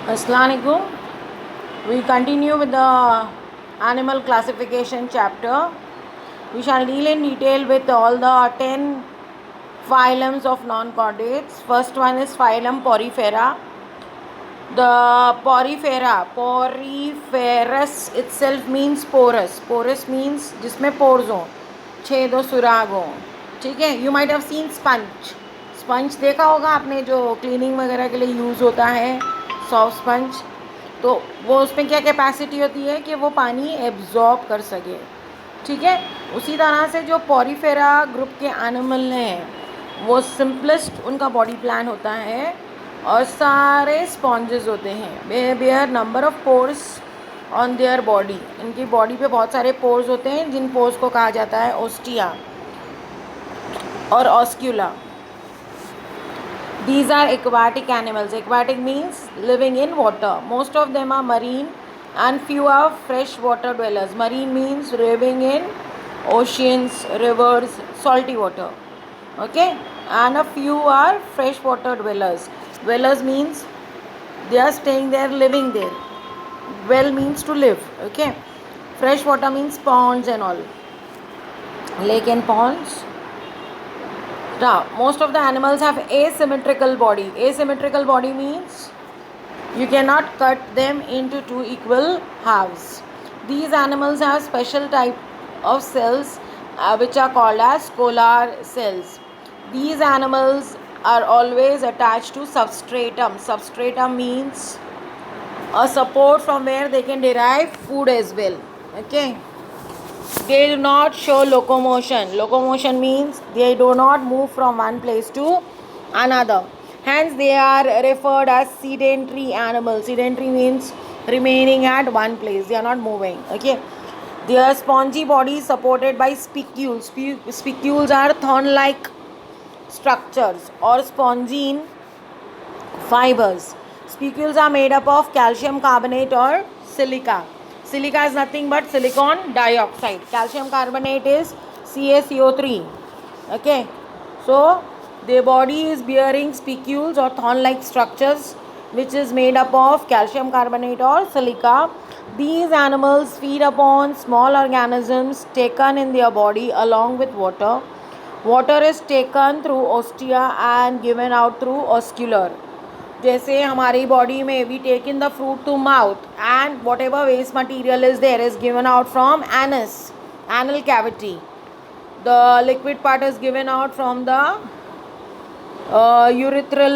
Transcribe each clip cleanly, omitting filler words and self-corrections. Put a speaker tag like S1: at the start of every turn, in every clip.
S1: Assalamualaikum. We continue with the animal classification chapter. We shall deal in detail with all the 10 phylums of non-chordates. First one is phylum Porifera. The Poriferous itself means porous. Porous means जिसमें pores हो, छेद हो, सुराग हो. ठीक है. You might have seen sponge. Sponge देखा होगा आपने, जो क्लीनिंग वगैरह के लिए यूज़ होता है, सॉफ्ट स्पंज. तो वो उसमें क्या कैपेसिटी होती है कि वो पानी एब्जॉर्ब कर सके. ठीक है. उसी तरह से जो पॉरीफेरा ग्रुप के एनिमल हैं वो सिंपलेस्ट उनका बॉडी प्लान होता है और सारे स्पॉन्जेस होते हैं. Bare number of pores on their body. इनकी बॉडी पे बहुत सारे पोर्स होते हैं जिन पोर्स को कहा जाता है ओस्टिया और ऑस्क्यूला. These are aquatic animals. Aquatic means living in water. Most of them are marine and few are freshwater dwellers. Marine means living in oceans, rivers, salty water. Okay? And a few are freshwater dwellers. Dwellers means they are staying there, living there. Well means to live. Okay? Freshwater means ponds and all. Lake and ponds. Now, most of the animals have asymmetrical body. Asymmetrical body means you cannot cut them into two equal halves. These animals have special type of cells which are called as scolar cells. These animals are always attached to substratum. Substratum means a support from where they can derive food as well. Okay. They do not show locomotion. Locomotion means they do not move from one place to another. Hence, they are referred as sedentary animals. Sedentary means remaining at one place. They are not moving. Okay. Their spongy body is supported by spicules. Spicules are thorn-like structures or spongine fibers. Spicules are made up of calcium carbonate or silica. Silica is nothing but silicon dioxide. Calcium carbonate is CaCO3. Okay. So, their body is bearing spicules or thorn-like structures which is made up of calcium carbonate or silica. These animals feed upon small organisms taken in their body along with water. Water is taken through ostia and given out through oscular. जैसे हमारी body में we take in the fruit to mouth and whatever waste material is there is given out from anus, anal cavity. The liquid part is given out from the urethra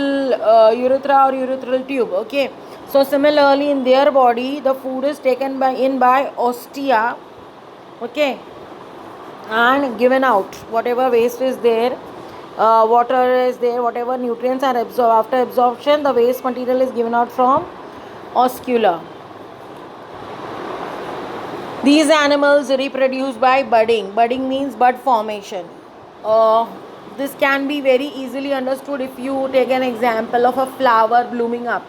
S1: or urethral tube. Okay. So similarly in their body the food is taken by ostia. Okay. And given out whatever waste is there. Water is there, whatever nutrients are absorbed. After absorption, the waste material is given out from oscula. These animals reproduce by budding. Budding means bud formation. This can be very easily understood if you take an example of a flower blooming up.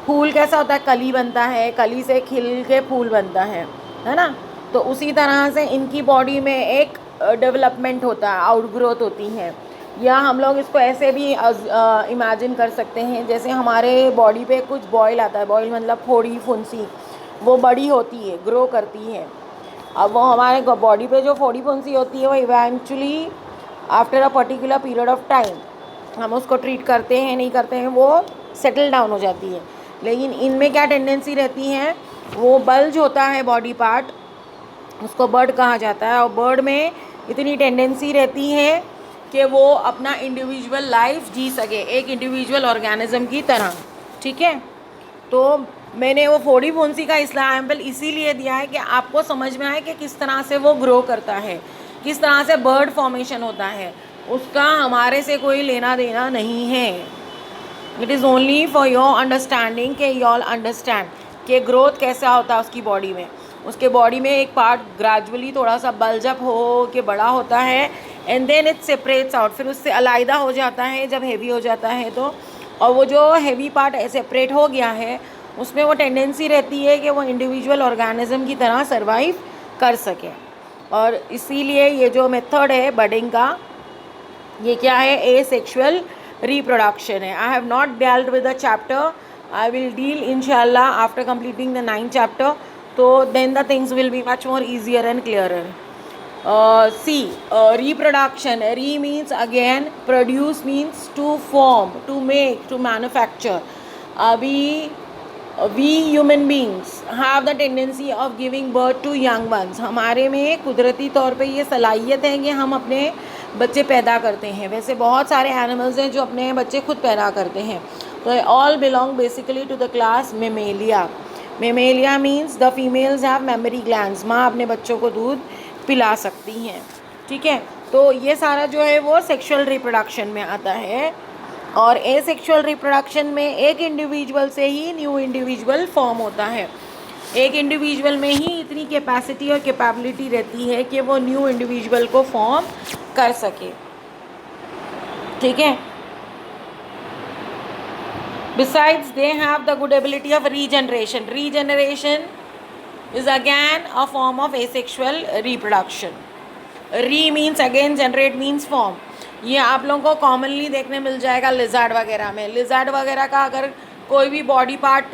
S1: फूल कैसा होता है, कली बनता है, कली से खिल के फूल बनता है ना. तो उसी तरह से इनकी बॉडी में एक डेवलपमेंट होता है, आउटग्रोथ होती है. या हम लोग इसको ऐसे भी इमेजिन कर सकते हैं जैसे हमारे बॉडी पे कुछ बॉयल आता है. बॉयल मतलब फोड़ी फुंसी, वो बड़ी होती है, ग्रो करती है. अब वो हमारे बॉडी पे जो फोड़ी फुंसी होती है वो eventually after a particular period of time हम उसको ट्रीट करते हैं नहीं करते हैं, वो सेटल डाउन हो जाती है. लेकिन इनमें क्या टेंडेंसी रहती है, वो बल्ज होता है बॉडी पार्ट, उसको बर्ड कहा जाता है. और बर्ड में इतनी टेंडेंसी रहती है कि वो अपना इंडिविजुअल लाइफ जी सके, एक इंडिविजुअल ऑर्गेनिज्म की तरह. ठीक है. तो मैंने वो फोड़ी फुंसी का एग्जाम्पल इसीलिए दिया है कि आपको समझ में आए कि किस तरह से वो ग्रो करता है, किस तरह से बर्ड फॉर्मेशन होता है. उसका हमारे से कोई लेना देना नहीं है. It is only for your understanding के यू ऑल अंडरस्टैंड कि ग्रोथ कैसा होता है उसकी बॉडी में. उसके बॉडी में एक पार्ट ग्रेजुअली थोड़ा सा बल्जअप हो के बड़ा होता है and then it separates out. फिर उससे अलाइदा हो जाता है जब हेवी हो जाता है तो. और वो जो हेवी पार्ट सेपरेट हो गया है उसमें वो टेंडेंसी रहती है कि वो इंडिविजुअल ऑर्गेनिज्म की तरह सर्वाइव कर सके. और इसीलिए ये जो मेथड है बडिंग का, ये क्या है, एसेक्सुअल reproduction है. I have not dealt with the chapter I will deal inshallah after completing the 9th chapter. So then the things will be much more easier and clearer. See, reproduction. Re means again, produce means to form, to make, to manufacture. We human beings have the tendency of giving birth to young ones. हमारे में कुदरती तौर पे ये सलाहियत है कि हम अपने बच्चे पैदा करते हैं. वैसे बहुत सारे एनिमल्स हैं जो अपने बच्चे खुद पैदा करते हैं. तो all belong basically to the class Mammalia. Mammalia means the females have mammary glands. माँ अपने बच्चों को दूध पिला सकती हैं. ठीक है, तो ये सारा जो है वो सेक्सुअल रिप्रोडक्शन में आता है. और एसेक्सुअल रिप्रोडक्शन में एक इंडिविजुअल से ही न्यू इंडिविजुअल फॉर्म होता है. एक इंडिविजुअल में ही इतनी कैपेसिटी और कैपेबिलिटी रहती है कि वो न्यू इंडिविजुअल को फॉर्म कर सके. ठीक है. Besides, they have the good ability of regeneration. Regeneration is again a form of asexual reproduction. Re means again, generate means form. ये आप लोगों को कॉमनली देखने मिल जाएगा लिज़ार्ड वगैरह में. लिज़ार्ड वगैरह का अगर कोई भी बॉडी पार्ट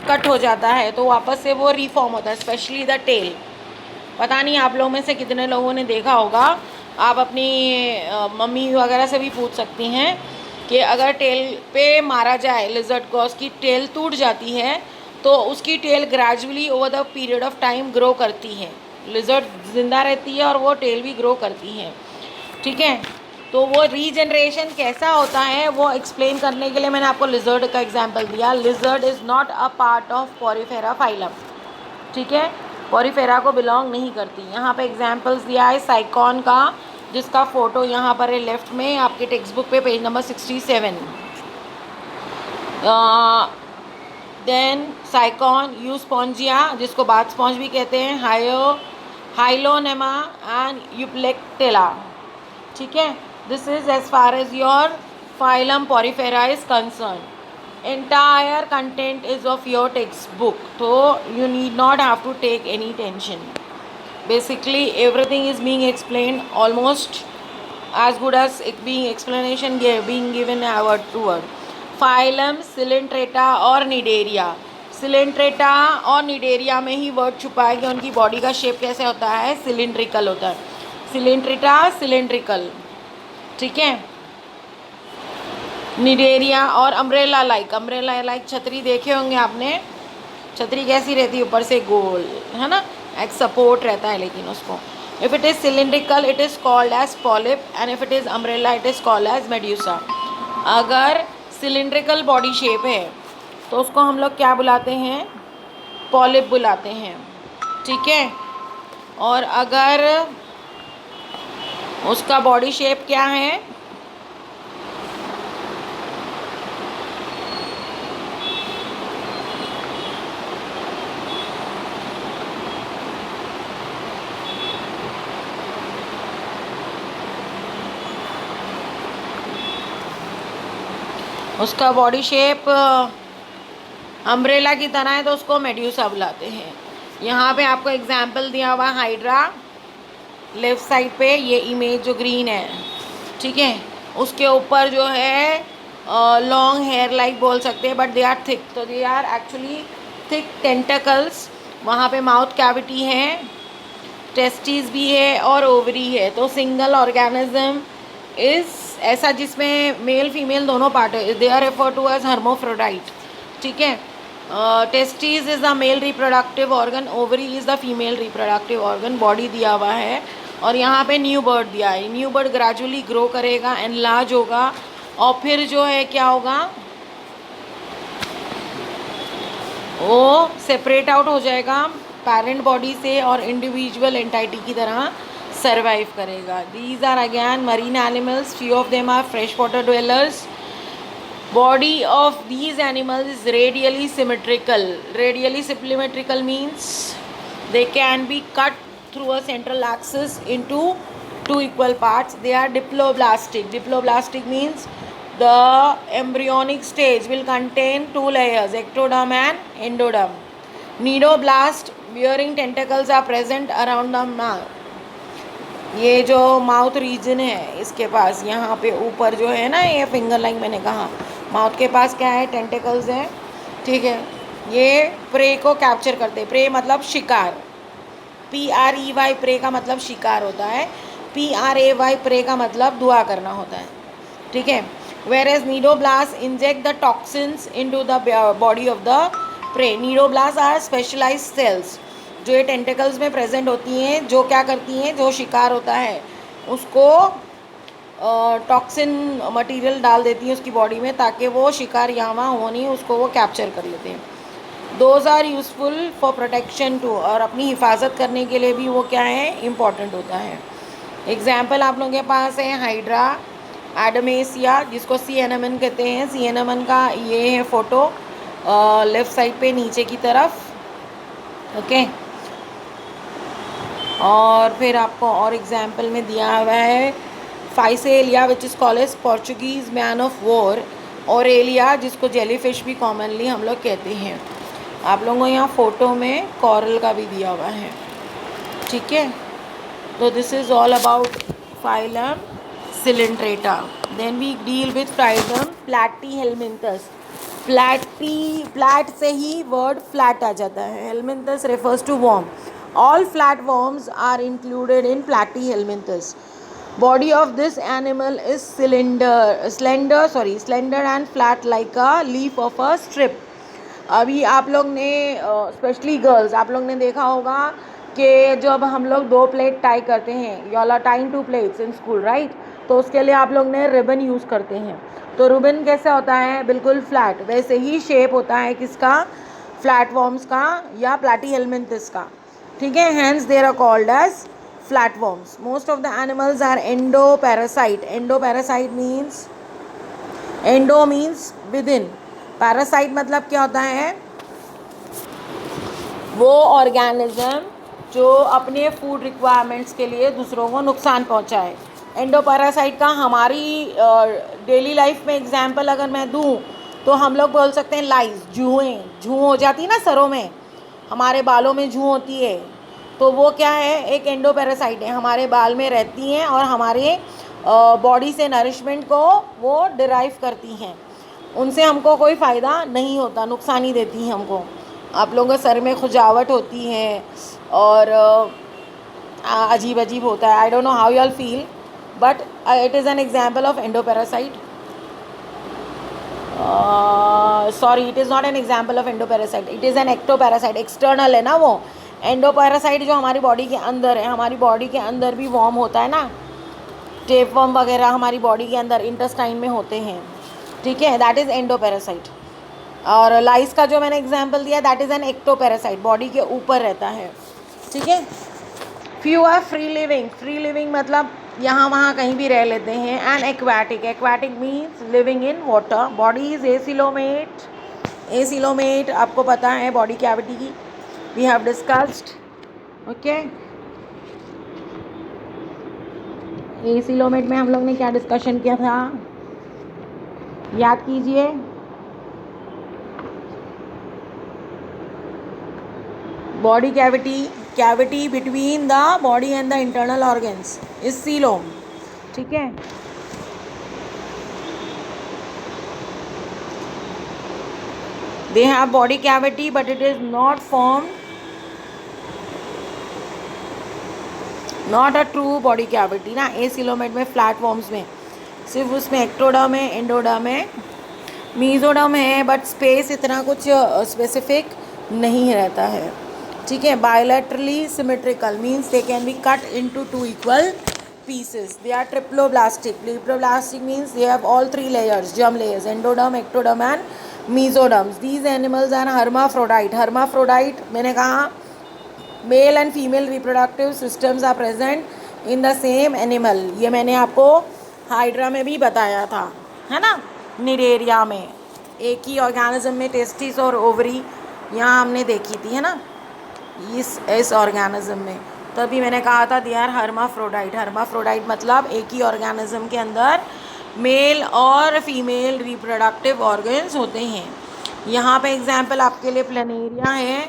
S1: कट हो जाता है तो वापस से वो रीफॉर्म होता है, स्पेशली द टेल. पता नहीं आप लोगों में से कितने लोगों ने देखा होगा. आप अपनी मम्मी वगैरह से भी पूछ सकती हैं कि अगर टेल पे मारा जाए लिज़र्ड को, उसकी टेल टूट जाती है तो उसकी tail gradually over the period of time grow करती है. लिज़र्ड जिंदा रहती है और वो टेल भी ग्रो करती है. ठीक है, तो वो रीजनरेशन कैसा होता है वो एक्सप्लेन करने के लिए मैंने आपको लिज़र्ड का एग्जांपल दिया. Lizard is not a part of Porifera phylum. ठीक है, पोरीफेरा को बिलोंग नहीं करती. यहाँ पे एग्जांपल्स दिया है साइकॉन का, जिसका फ़ोटो यहाँ पर है लेफ़्ट में आपके टेक्स्ट बुक पे, page number 67. Then sycon, euspongia जिसको बाथ स्पॉन्ज भी कहते हैं, हाइलोनेमा एंड यूप्लेक्टेला. ठीक है, this is as far as your phylum porifera is concern. Entire content is of your text book, तो you need not have to take any tension. Basically everything is being explained almost as good as being explanation being given word to word. Phylum Coelenterata और Cnidaria. Coelenterata और Cnidaria में ही word छुपा है कि उनकी body का shape कैसे होता है, सिलेंड्रिकल होता है. Coelenterata cylindrical. ठीक है. Cnidaria और अम्ब्रेला लाइक छतरी देखे होंगे आपने. छतरी कैसी रहती है, ऊपर से गोल, है ना, एक सपोर्ट रहता है लेकिन उसको. If it is cylindrical it is called as polyp and if it is umbrella it is called as medusa. अगर सिलेंड्रिकल बॉडी शेप है तो उसको हम लोग क्या बुलाते हैं, पॉलिप बुलाते हैं. ठीक है, और अगर उसका बॉडी शेप क्या है, उसका बॉडी शेप अम्ब्रेला की तरह है तो उसको मेड्यूसा बुलाते हैं. यहाँ पे आपको एग्जाम्पल दिया हुआ हाइड्रा लेफ़्ट साइड पे, ये इमेज जो ग्रीन है. ठीक है, उसके ऊपर जो है लॉन्ग हेयर लाइक बोल सकते हैं, बट दे आर थिक. तो they are actually thick tentacles. वहाँ पे माउथ कैविटी है, टेस्टिस भी है और ओवरी है. तो सिंगल ऑर्गेनिज्म इज़ ऐसा जिसमें मेल फीमेल दोनों पार्ट है. They are refer to as hermaphrodite. ठीक है, testis is the male reproductive organ, ovary is the female reproductive organ. Body दिया हुआ है और यहाँ पे न्यू बर्ड दिया है. न्यू बर्ड ग्रेजुअली ग्रो करेगा, एनलार्ज होगा और फिर जो है क्या होगा, वो सेपरेट आउट हो जाएगा पेरेंट बॉडी से और इंडिविजुअल एंटाइटी की तरह सर्वाइव करेगा. These are again marine animals. Few of them are freshwater dwellers. Body of these animals is radially symmetrical. Radially symmetrical means they can be cut through a central axis into two equal parts. They are diploblastic. Diploblastic means the embryonic stage will contain two layers, ectoderm and endoderm. Nidoblast bearing tentacles are present around the mouth. ये जो mouth reason है इसके पास, यहाँ पे ऊपर जो है ना, ये फिंगर लाइन मैंने कहा, माउथ के पास क्या है, टेंटिकल्स हैं, ठीक है। ये प्रे को कैप्चर करते हैं। प्रे मतलब शिकार, PREY प्रे का मतलब शिकार होता है, PRAY प्रे का मतलब दुआ करना होता है, ठीक है। Whereas cnidoblast inject the toxins into the body of the prey. Cnidoblast are specialise cells जो ये टेंटिकल्स में प्रेजेंट होती हैं, जो क्या करती हैं, जो शिकार होता है उसको टॉक्सिन मटेरियल डाल देती है उसकी बॉडी में, ताकि वो शिकार यहाँ वहाँ हो नहीं, उसको वो कैप्चर कर लेते हैं। Those are useful for protection too, और अपनी हिफाजत करने के लिए भी वो क्या है, इम्पॉर्टेंट होता है। एग्जाम्पल आप लोगों के पास है हाइड्रा, एडमेसिया, जिसको CNMN कहते हैं। CNMN का ये है फ़ोटो लेफ़्ट साइड पे नीचे की तरफ, ओके। और फिर आपको और एग्जाम्पल में दिया हुआ है Physalia which is called as Portuguese man of war, और एलिया जिसको जेलीफिश भी कॉमनली हम लोग कहते हैं। आप लोगों को यहाँ फ़ोटो में कॉरल का भी दिया हुआ है, ठीक है। तो this is all about phylum coelenterata. Then we deal with phylum platyhelminthes. Plat से ही वर्ड फ्लैट आ जाता है। Helminthes refers to worm. All flatworms are included in Platyhelminthes. Body of this animal is slender and flat like a leaf of a strip. अभी आप लोग ने specially girls, आप लोग ने देखा होगा कि जब हम लोग 2 प्लेट टाई करते हैं, you all are tying 2 plates in school, right, तो उसके लिए आप लोग ने रिबन यूज़ करते हैं। तो रिबन कैसा होता है, बिल्कुल फ्लैट, वैसे ही शेप होता है किसका, फ्लैटवर्म्स का या प्लैटीहेलमिंथस का, ठीक है। Hence there are called as flatworms. Most of the animals are endoparasite. Endoparasite means, endo means within, parasite मतलब क्या होता है, वो ऑर्गेनिज्म जो अपने फूड रिक्वायरमेंट्स के लिए दूसरों को नुकसान पहुंचाए। एंडोपैरासाइट का हमारी डेली लाइफ में एग्जाम्पल अगर मैं दूं तो हम लोग बोल सकते हैं लाइस, जूँ हो जाती है ना सरों में, हमारे बालों में जूँ होती है, तो वो क्या है, एक एंडोपैरासाइट है, हमारे बाल में रहती हैं और हमारे बॉडी से नरिशमेंट को वो डिराइव करती हैं। उनसे हमको कोई फ़ायदा नहीं होता, नुकसान ही देती हैं हमको। आप लोगों के सर में खुजावट होती है और अजीब अजीब होता है। I don't know how you all feel, but it is an example of endoparasite. Sorry, it is not an example of endoparasite, it is an ectoparasite. External है ना वो। एंडोपैरासाइट जो हमारी बॉडी के अंदर है, हमारी बॉडी के अंदर भी वॉर्म होता है ना, टेपवर्म वगैरह हमारी बॉडी के अंदर इंटेस्टाइन में होते हैं, ठीक है, दैट इज़ एंडोपैरासाइट। और लाइस का जो मैंने एग्जांपल दिया that is an ectoparasite, body के ऊपर रहता है, ठीक है। Few are free living. Free living मतलब यहाँ वहाँ कहीं भी रह लेते हैं। And aquatic, aquatic means living in water. Body is acoelomate. Acoelomate आपको पता है बॉडी कैविटी की, we have discussed, okay. Acoelomate में हम लोग ने क्या डिस्कशन किया था, याद कीजिए। Body cavity, cavity between the body and the internal organs is coelom, ठीक है। They have body cavity but it is not form, not a true body cavity ना। एसिलोमेट में फ्लैट फॉर्म्स में सिर्फ उसमें एक्टोडर्म है, एंडोडर्म है, mesoderm है, बट स्पेस इतना कुछ स्पेसिफिक नहीं रहता है, ठीक है। Bilaterally symmetrical means they can be cut into 2 equal pieces. They are triploblastic. Triploblastic means they have all 3 layers, germ layers, endoderm, ectoderm and mesoderms. These animals are hermaphrodite. Hermaphrodite मैंने कहा male and female reproductive systems are present in the same animal. ये मैंने आपको hydra में भी बताया था, है ना, निरेरिया में एक ही ऑर्गेनिज्म में टेस्टिस और ओवरी यहाँ हमने देखी थी, है ना, इस ऑर्गेनिज्म में। तभी मैंने कहा था दे आर हर्माफ्रोडाइट। हर्माफ्रोडाइट मतलब एक ही ऑर्गेनिज्म के अंदर मेल और फीमेल रिप्रोडक्टिव ऑर्गन्स होते हैं। यहाँ पे एग्जाम्पल आपके लिए प्लेनेरिया है।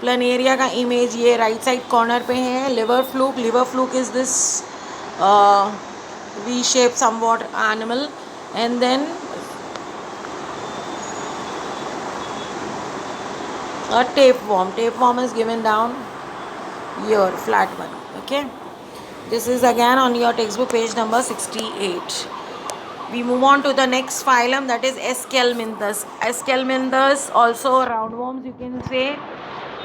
S1: प्लेनेरिया का इमेज ये राइट साइड कॉर्नर पे है। Liver fluke, liver fluke is this V shape somewhat animal, and then A tapeworm. Tapeworm is given down here, flat one. Okay. This is again on your textbook page number 68. We move on to the next phylum, that is Escalminthus. Escalminthus, also roundworms, you can say.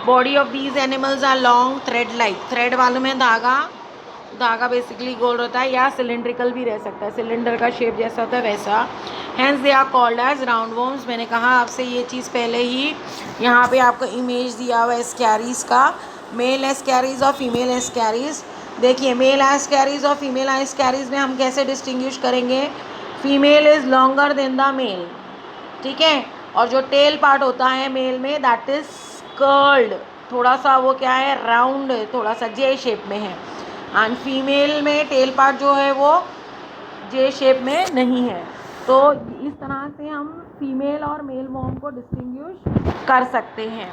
S1: Body of these animals are long, thread like. Thread वालों में धागा basically गोल रहता है या cylindrical भी रह सकता है, सिलेंडर का शेप जैसा होता है वैसा. Hence they are called as round worms. मैंने कहा आपसे ये चीज़ पहले ही. यहाँ पे आपको इमेज दिया हुआ है एस्कैरीज का. मेल एस्कैरीज और फीमेल एस्कैरीज. देखिए मेल एस्कैरीज और फीमेल एस्कैरीज में हम कैसे डिस्टिंग्विश करेंगे. Female is longer than the male, ठीक है. और जो टेल पार्ट होता है मेल में दैट इज़ कर्ल्ड, थोड़ा सा वो क्या है राउंड, थोड़ा सा जे शेप में है. एंड फीमेल में टेल पार्ट जो है वो जे शेप में नहीं है. तो इस तरह से हम फीमेल और मेल वॉर्म को डिस्टिंग्विश कर सकते हैं.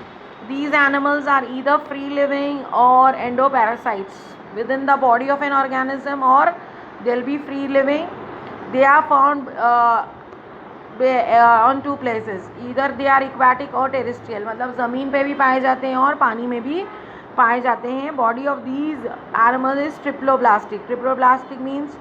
S1: These animals are either free living और endoparasites with in the body of an organism, और they will be free living. They are found on two places, either they are aquatic और terrestrial, मतलब ज़मीन पे भी पाए जाते हैं और पानी में भी पाए जाते हैं. Body of these animal is triploblastic. Triploblastic means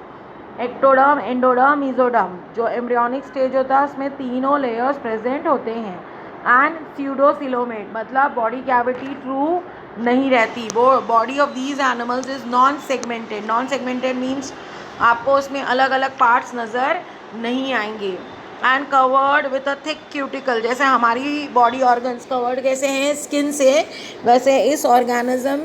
S1: ectoderm, endoderm, mesoderm. जो एम्ब्रियोनिक स्टेज होता है उसमें तीनों लेयर्स प्रेजेंट होते हैं. एंड स्यूडोसिलोमेट, मतलब बॉडी कैविटी ट्रू नहीं रहती. वो body of these animals is non segmented. Non segmented means आपको उसमें अलग अलग पार्ट्स नज़र नहीं आएंगे. And covered with a thick cuticle, जैसे हमारी बॉडी ऑर्गन्स कवर्ड कैसे हैं स्किन से, वैसे इस ऑर्गेनिज्म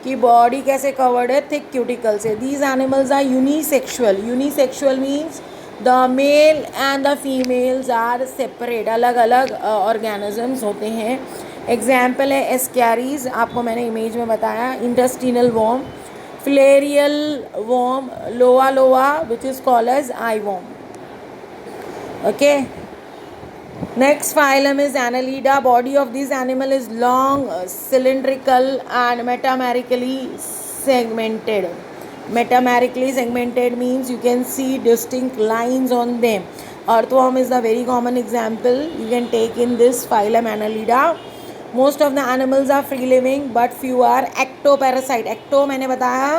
S1: की बॉडी कैसे कवर्ड है थिक क्यूटिकल से. These animals are unisexual. Unisexual means the male and the females are separate, अलग अलग ऑर्गेनिजम्स होते हैं. एग्जाम्पल है एस्कैरीज, आपको मैंने इमेज में बताया. Intestinal warm, filarial worm, Loa loa which is called as eye worm. Okay. Next phylum is Annelida. Body of this animal is long, cylindrical and metamerically segmented. Metamerically segmented means you can see distinct lines on them. Earthworm is the very common example you can take in this phylum Annelida. Most of the animals are free living but few are ectoparasite. Ecto मैंने बताया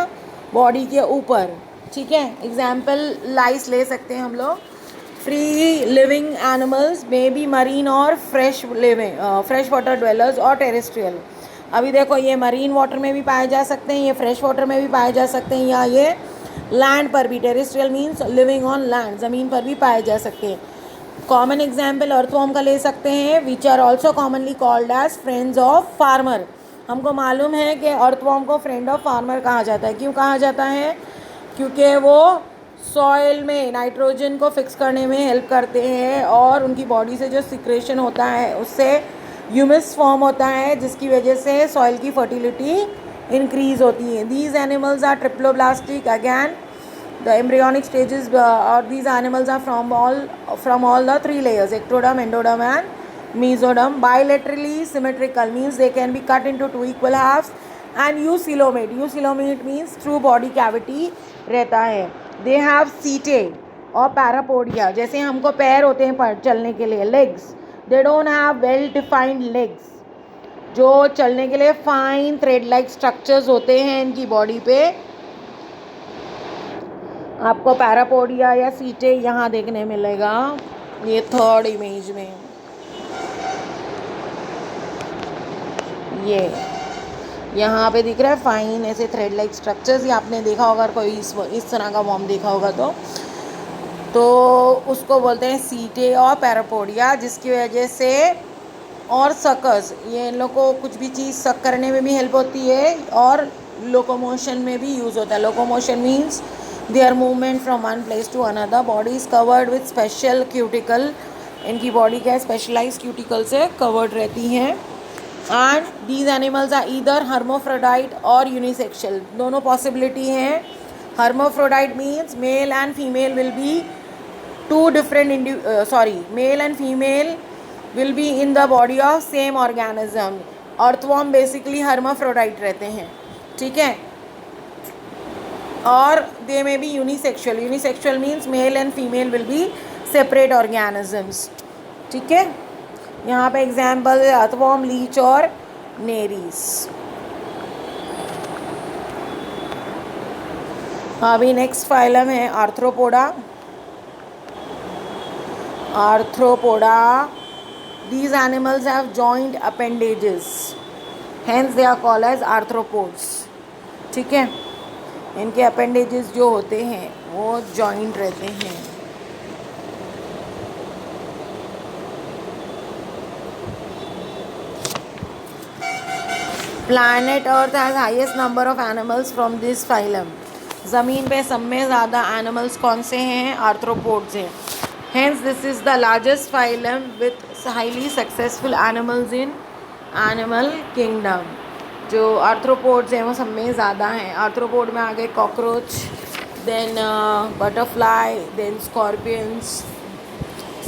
S1: body के ऊपर, ठीक है. Example लाइस ले सकते हैं हम लोग. Free living animals may be marine और फ्रेश वाटर ड्वेलर्स और टेरेस्ट्रियल. अभी देखो ये मरीन वाटर में भी पाए जा सकते हैं, ये फ्रेश वाटर में भी पाए जा सकते हैं, या ये लैंड पर भी. Terrestrial means living on land, ज़मीन पर भी पाए जा सकते हैं. कॉमन एग्जाम्पल अर्थवॉर्म का ले सकते हैं which are also commonly called as friends of farmer. हमको मालूम है कि अर्थवॉर्म को फ्रेंड ऑफ फार्मर कहा जाता है. क्यों कहा जाता है? क्योंकि वो सॉइल में नाइट्रोजन को फिक्स करने में हेल्प करते हैं और उनकी बॉडी से जो सिक्रेशन होता है उससे ह्यूमस फॉर्म होता है जिसकी वजह से सॉइल की फर्टिलिटी इंक्रीज होती है. These animals are triploblastic. Again the embryonic stages और these animals are from all the three layers, ectoderm, endoderm and mesoderm. Bilaterally symmetrical means they can be cut into two equal halves. And eucoelomate, eucoelomate means true body cavity रहता है. They have सीटे और parapodia, जैसे हमको पैर होते हैं चलने के लिए, legs. They don't have well defined legs. जो चलने के लिए फाइन थ्रेड लाइक स्ट्रक्चर्स होते हैं इनकी बॉडी पे, आपको पैरापोडिया या सीटे यहाँ देखने मिलेगा. ये थर्ड इमेज में ये यहाँ पे दिख रहा है फाइन ऐसे थ्रेड लाइक स्ट्रक्चर्स. ये आपने देखा होगा, कोई इस तरह का वॉर्म देखा होगा तो उसको बोलते हैं सीटे और पैरापोडिया, जिसकी वजह से, और सकस, ये इन लोग को कुछ भी चीज़ सक करने में भी हेल्प होती है और लोकोमोशन में भी यूज़ होता है. Locomotion means their movement from one place to another. Body is covered with special cuticle. इनकी बॉडी क्या स्पेशलाइज क्यूटिकल से कवर्ड रहती हैं. And these animals are either hermaphrodite और यूनिसेक्सुअल. दोनों पॉसिबिलिटी हैं. Hermaphrodite means male and female will be two different male and female will be in the body of same organism. Earthworm basically hermaphrodite रहते हैं, ठीक है. और they may B unisexual. Unisexual means male and female will B separate organisms, ठीक है. यहाँ पे example है अर्थवॉर्म, लीच और नेरीज। अभी नेक्स्ट फाइलम है arthropoda. Arthropoda, these animals have joined appendages, hence they are called as arthropods। ठीक है, इनके अपेंडेजेस जो होते हैं वो जॉइंट रहते हैं। Planet earth has highest number of animals from this phylum. ज़मीन पे सब में ज़्यादा एनिमल्स कौन से हैं? आर्थ्रोपोड्स हैं। Hence this is the largest phylum with highly successful animals in animal kingdom. जो आर्थ्रोपोड्स हैं वो सब में ज़्यादा हैं। आर्थ्रोपोड में आ गए cockroach, then butterfly, then scorpions,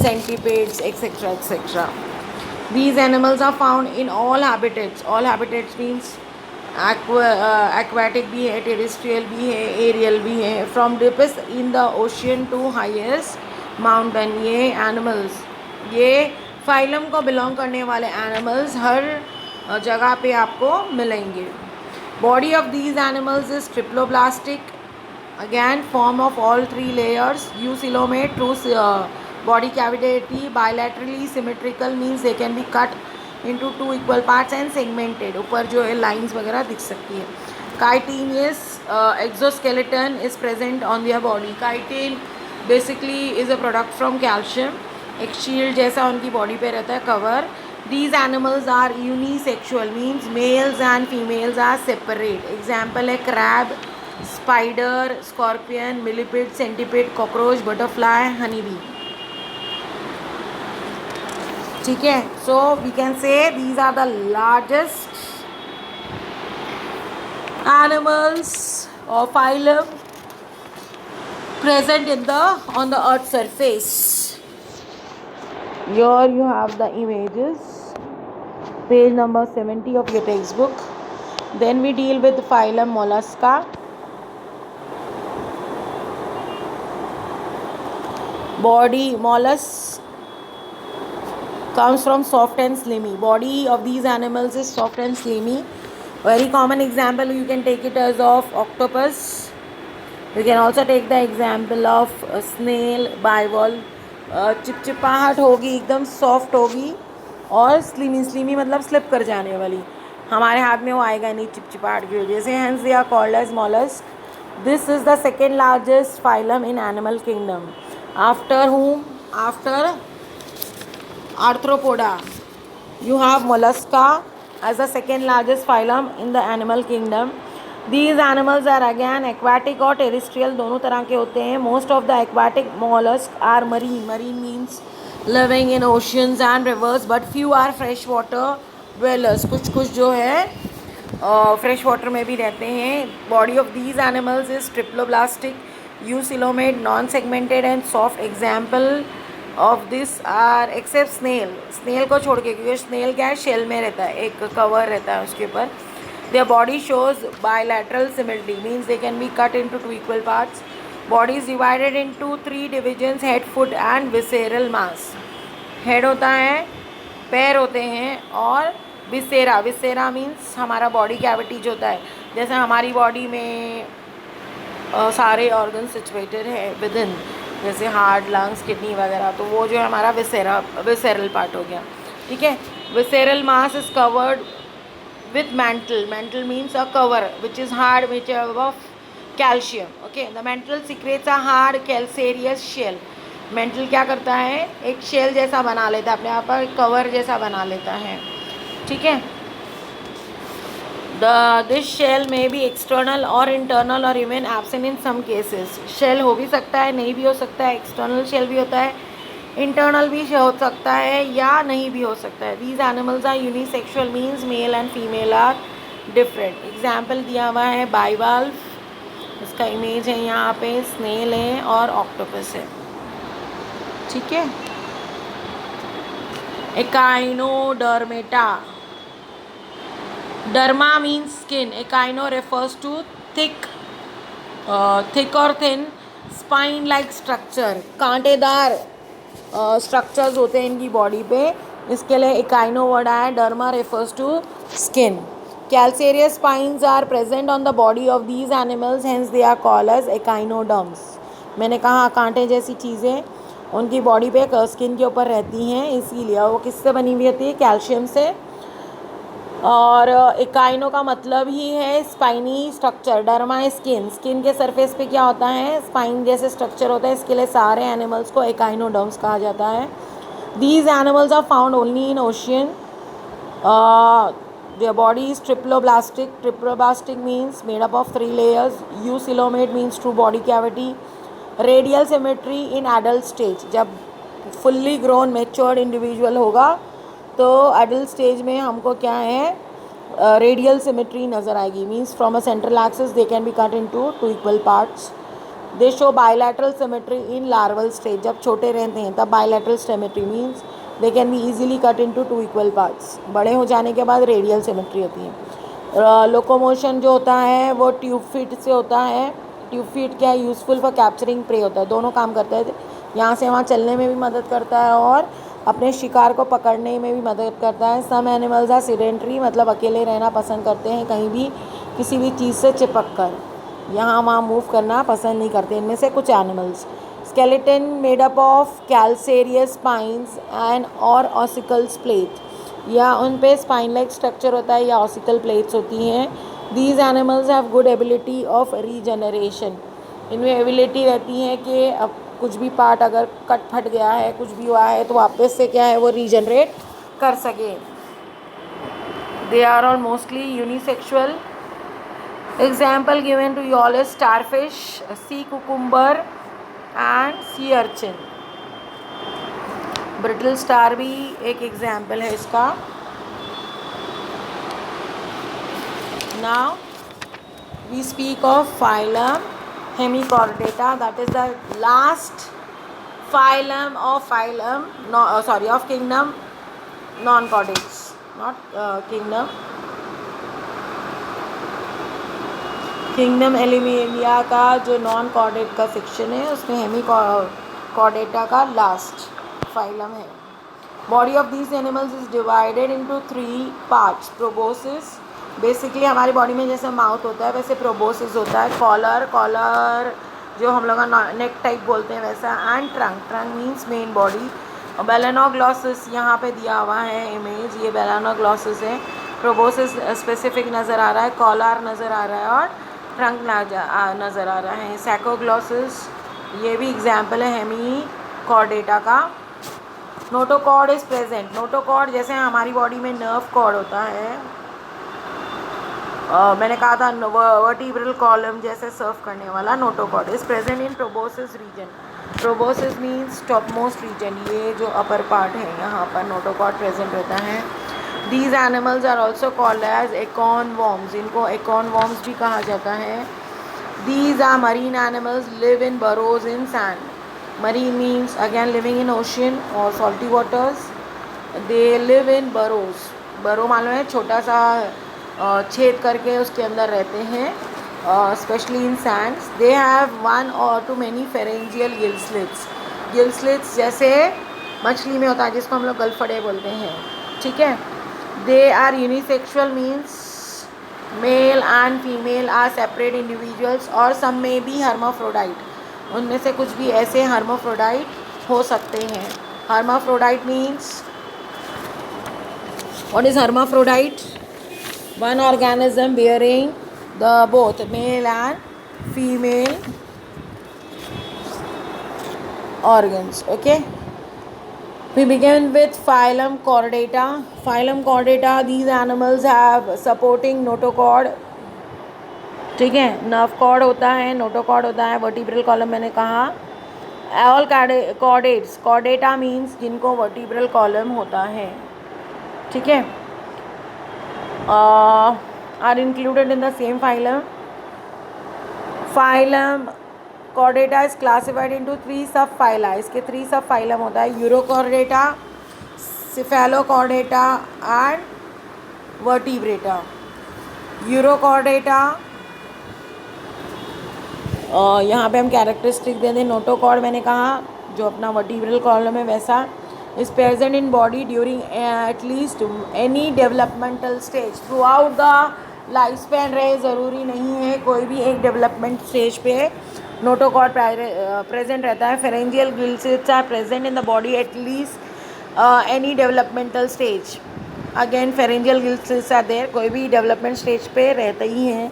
S1: centipedes, etc., etc. These animals are found in all habitats. All habitats means aquatic भी है, terrestrial भी है, aerial भी है, from deepest in the ocean to highest mountain। ये animals, ये फाइलम को belong करने वाले एनिमल्स हर जगह पे आपको मिलेंगे। Body of these animals is triploblastic, again form of all three layers, eucoelomate, true body cavity, bilaterally symmetrical means they can be cut into two equal parts and segmented। ऊपर जो है lines वगैरह दिख सकती है। chitinous exoskeleton is present on their body। chitin basically is a product from calcium। एक shield जैसा उनकी बॉडी पे रहता है, cover. these animals are unisexual means males and females are separate। Example है crab, spider, scorpion, millipede, centipede, cockroach, butterfly, honey bee. ठीक है, so we can say these are the largest animals और phylum present in the on the earth surface। Here you have the images, page number 70 of your textbook। Then we deal with phylum Mollusca। Body mollusk comes from soft and slimy। Body of these animals is soft and slimy। Very common example you can take it as of octopus। You can also take the example of snail, bivalve। चिपचिपाहट होगी, एकदम soft होगी और slimy, slimy मतलब slip कर जाने वाली। हमारे हाथ में वो आएगा नहीं चिपचिपाहट की वजह से। Hence they are called as mollusc. This is the second largest phylum in animal kingdom. After whom? After Arthropoda, you have Mollusca as the second largest phylum in the animal kingdom। These animals are again aquatic और terrestrial, दोनों तरह के होते हैं। Most of the aquatic mollusks are marine। Marine means living in oceans and rivers, but few are fresh water dwellers। कुछ जो है fresh water में भी रहते हैं। Body of these animals is triploblastic, eucoelomate, non-segmented and soft। Example of this are except snail। snail को छोड़ के, क्योंकि snail क्या है, शेल में रहता है, एक कवर रहता है उसके ऊपर। Their body shows bilateral symmetry means they can be cut into two equal parts। Body is divided into three divisions: head, foot and visceral mass। head होता है, पैर होते हैं और विसेरा। विसेरा मीन्स हमारा बॉडी कैविटी जो होता है, जैसे हमारी बॉडी में सारे ऑर्गन सिचुएटेड है विद इन, जैसे हार्ट, लंग्स, किडनी वगैरह, तो वो जो है हमारा विसेरल पार्ट हो गया। ठीक है, visceral mass is covered with mantle। mantle means a cover which is hard, which is of calcium। okay, the mantle secretes a hard calcareous shell। mantle क्या करता है, एक शेल जैसा बना लेता है अपने आप पर, कवर जैसा बना लेता है। ठीक है, this shell may be external or internal or even absent in some cases। shell हो भी सकता है, नहीं भी हो सकता है। external shell भी होता है, इंटरनल भी हो सकता है या नहीं भी हो सकता है। These animals are unisexual means male and female are different. Example दिया हुआ है बाइवाल्व, इसका इमेज है यहाँ पे, स्नेल है और ऑक्टोपस है। ठीक है, echinodermata. Derma means skin, echino refers to thick और थिन स्पाइन लाइक स्ट्रक्चर। कांटेदार स्ट्रक्चर्स होते हैं इनकी बॉडी पे, इसके लिए इकाइनो वर्ड आया, derma refers to skin. Calcareous spines are present on the body of these animals, hence they are called as echinoderms. मैंने कहा कांटे जैसी चीज़ें उनकी बॉडी पे स्किन के ऊपर रहती हैं, इसीलिए वो किससे बनी हुई होती है, कैल्शियम से. और इकाइनो का मतलब ही है spiny structure. Derma skin, skin के सरफेस पे क्या होता है, स्पाइन जैसे स्ट्रक्चर होता है. इसके लिए सारे एनिमल्स को इकाइनोडर्म्स कहा जाता है. These animals are found only in ocean. Their body is triploblastic. Triploblastic means made up of 3 layers. Eucoelomate means true body cavity. Radial symmetry in adult stage. जब fully grown matured individual होगा तो adult stage में हमको क्या है, radial symmetry नज़र आएगी. Means from a central axis they can be cut into 2 equal parts. They show bilateral symmetry in larval stage. जब छोटे रहते हैं तब bilateral symmetry means they can be easily cut into 2 equal parts. बड़े हो जाने के बाद रेडियल सिमेट्री होती है. लोकोमोशन जो होता है वो ट्यूब फीट से होता है. ट्यूब फीट क्या है, यूज़फुल फॉर कैप्चरिंग प्रे होता है. दोनों काम करता है, यहाँ से वहाँ चलने में भी मदद करता है और अपने शिकार को पकड़ने में भी मदद करता है. सम एनिमल्स आर सीडेंटरी, मतलब अकेले रहना पसंद करते हैं, कहीं भी किसी भी चीज़ से चिपक कर यहाँ वहाँ मूव करना पसंद नहीं करते. इनमें से कुछ animals. Skeleton made up of calcareous spines and or ossicles plate. या उन पे स्पाइन लाइक स्ट्रक्चर होता है या ऑसिकल प्लेट्स होती हैं. These animals have good ability of regeneration. इनमें एबिलिटी रहती है कि अब कुछ भी पार्ट अगर कट फट गया है, कुछ भी हुआ है, तो वापस से क्या है वो रीजनरेट कर सके. They are all mostly unisexual. Example given to you all is starfish, sea cucumber and sea urchin. Brittle star भी एक एग्जाम्पल है इसका. Now we speak of phylum hemichordata. That is the last phylum of of kingdom non chordates, not kingdom एलिमेनिया का जो non chordate का section है उसमें हेमिकॉर्डेटा का लास्ट फाइलम है. Body of these animals is divided into 3 parts. Proboscis, basically हमारी body में जैसे माउथ होता है वैसे प्रोबोसिस होता है. कॉलर जो हम लोग नेक टाइप बोलते हैं वैसा. And trunk means main body. Balanoglossus यहाँ पे दिया हुआ है इमेज, ये बेलेनोग्लॉसिस है. प्रोबोसिस स्पेसिफिक नज़र आ रहा है, कॉलर नज़र आ रहा है और ट्रंक नज़र आ रहा है. सैकोग्लॉसिस ये भी एग्जाम्पल है हेमिकॉर्डेटा का. Notochord is present. नोटोकॉर्ड जैसे हमारी बॉडी में नर्व कॉर्ड होता है, मैंने कहा था वर्टिब्रल कॉलम जैसे सर्व करने वाला. Notochord is present in proboscis region. Proboscis means top most region, ये जो अपर पार्ट है यहाँ पर नोटोकॉर्ड प्रेजेंट रहता है. These animals are also called as econworms. इनको econworms भी कहा जाता है. These are marine animals, live in burrows in sand. Marine means again living in ocean or salty waters. They live in burrows. burrow मालूम है, छोटा सा छेद करके उसके अंदर रहते हैं. Especially in sands. They have 1 or too many pharyngeal gill slits. Gill slits जैसे मछली में होता है जिसको हम लोग गलफड़े बोलते हैं, ठीक है. They are unisexual means male and female are separate individuals or some may be hermaphrodite. उनमें से कुछ भी ऐसे hermaphrodite हो सकते हैं. Hermaphrodite means, what is hermaphrodite? One organism bearing the both male and female organs. Okay. We begin with phylum Chordata. Phylum Chordata, these animals have supporting notochord. ठीक है, नर्व कॉर्ड होता है, नोटोकॉर्ड होता है, vertebral column मैंने कहा. All chordates, Chordata means जिनको vertebral column होता है, ठीक है, are included in the same phylum. Phylum Chordata is classified into 3 subphyla. इसके 3 subphylum होता है, urochordata, cephalochordata and vertebrata. Urochordata यहाँ पे हम कैरेक्टरिस्टिक दे दें. नोटोकॉर्ड मैंने कहा जो अपना वर्टिब्रल कॉलम है वैसा. is present in body during at least any developmental stage throughout the life span रहे ज़रूरी नहीं है, कोई भी एक डेवलपमेंट स्टेज पे नोटोकॉर्ड प्रेजेंट रहता है. Pharyngeal gill slits are present in the body at least any developmental stage. Again pharyngeal gill slits are there, कोई भी डेवलपमेंट स्टेज पे रहते ही हैं.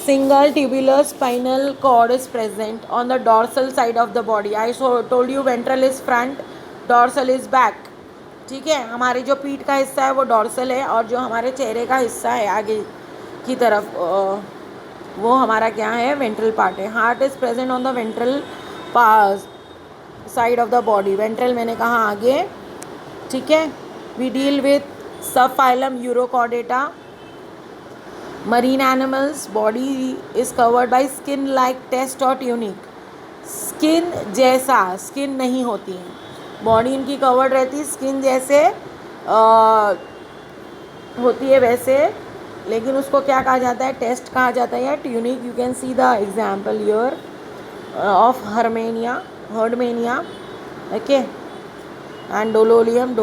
S1: Single tubular spinal cord is present on the dorsal side of the body. I told you ventral is front, dorsal is back. ठीक है, हमारी जो पीठ का हिस्सा है वो डॉर्सल है और जो हमारे चेहरे का हिस्सा है आगे की तरफ वो हमारा क्या है, वेंट्रल पार्ट है. Heart is present on the ventral side of the body. Ventral मैंने कहा आगे. ठीक है, we deal with subphylum Urochordata. Marine animals body is covered by skin like test or tunic. Skin जैसा, स्किन नहीं होती है बॉडी इनकी कवर्ड रहती, स्किन जैसे होती है वैसे, लेकिन उसको क्या कहा जाता है, टेस्ट कहा जाता है या tunic. You can see the example your of Herdmania. Okay, and doliolum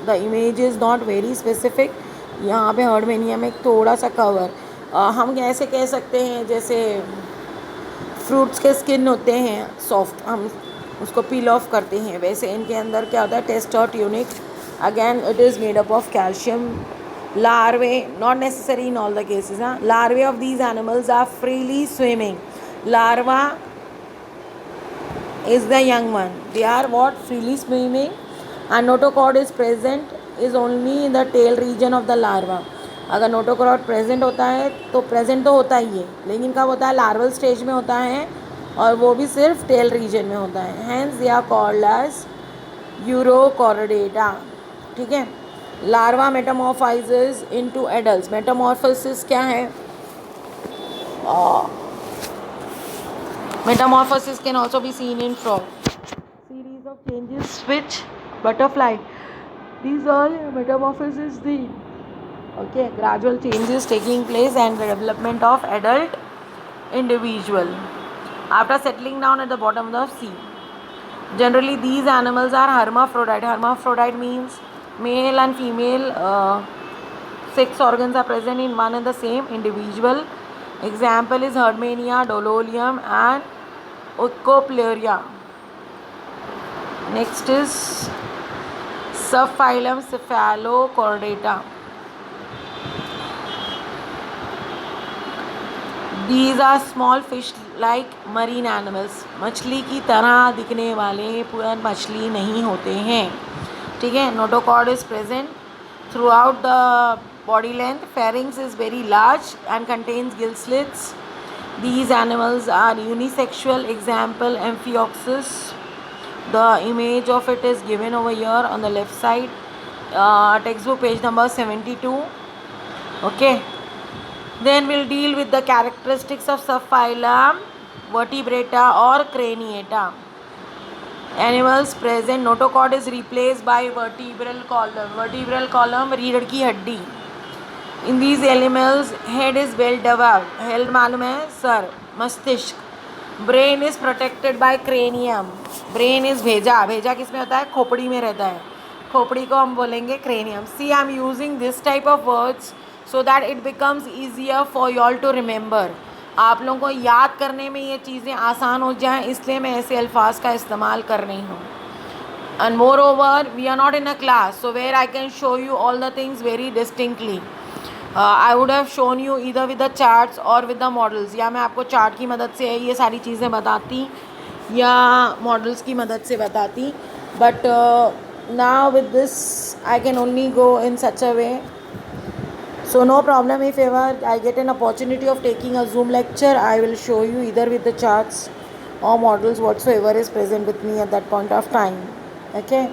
S1: the image is not very specific. यहाँ पे हर्डमेनिया में थोड़ा सा कवर, हम कैसे कह सकते हैं, जैसे फ्रूट्स के स्किन होते हैं सॉफ्ट, हम उसको पील ऑफ करते हैं, वैसे इनके अंदर क्या होता है, टेस्ट और tunic. Again it is made up of calcium. Larvae, not necessary in all the cases. Larvae of these animals are freely swimming. Larva is the young one, they are what, freely swimming. And notochord is present is only in the tail region of the larva. अगर notochord present होता है तो present तो होता ही है, लेकिन कब होता है, लार्वल स्टेज में होता है और वो भी सिर्फ टेल रीजन में होता है. Hence they are called as Urochordata. ठीक है, larva metamorphoses into adults. Metamorphosis क्या है, metamorphosis can also be seen in frog. Series of changes which butterfly. These are metamorphosis, the gradual changes taking place and the development of adult individual after settling down at the bottom of the sea. Generally these animals are hermaphrodite. Hermaphrodite means male and female sex organs are present in one and the same individual. Example is Herdmania, Dololium and Ocopleuria. Next is subphylum Cephalochordata. These are small fish like marine animals. मछली की तरह दिखने वाले पूरा मछली नहीं होते हैं. ठीक है, notochord is present throughout the body length. Pharynx is very large and contains gill slits. These animals are unisexual. Example Amphioxus. The image of it is given over here on the left side, textbook page number 72. Okay, then we'll deal with the characteristics of subphylum Vertebrata or Craniata. Animals present, notochord is replaced by vertebral column. Vertebral column रीढ़ की हड्डी. In these animals head is well developed. Head मालूम है, sir, मस्तिष्क. Brain is protected by cranium. Brain is भेजा किस में होता है, खोपड़ी में रहता है, खोपड़ी को हम बोलेंगे cranium. See I am using this type of words so that it becomes easier for you all to remember. आप लोगों को याद करने में ये चीज़ें आसान हो जाएं, इसलिए मैं ऐसे अल्फाज का इस्तेमाल कर रही हूँ. And moreover we are not in a class so where I can show you all the things very distinctly. I would have shown you either with the charts और विद द मॉडल्स. या मैं आपको chart की मदद से ये सारी चीज़ें बताती या मॉडल्स की मदद से बताती, but now with this I can only go in such a way. So no problem, if ever I get an opportunity of taking a Zoom lecture, I will show you either with the charts or models whatsoever is present with me at that point of time. Okay,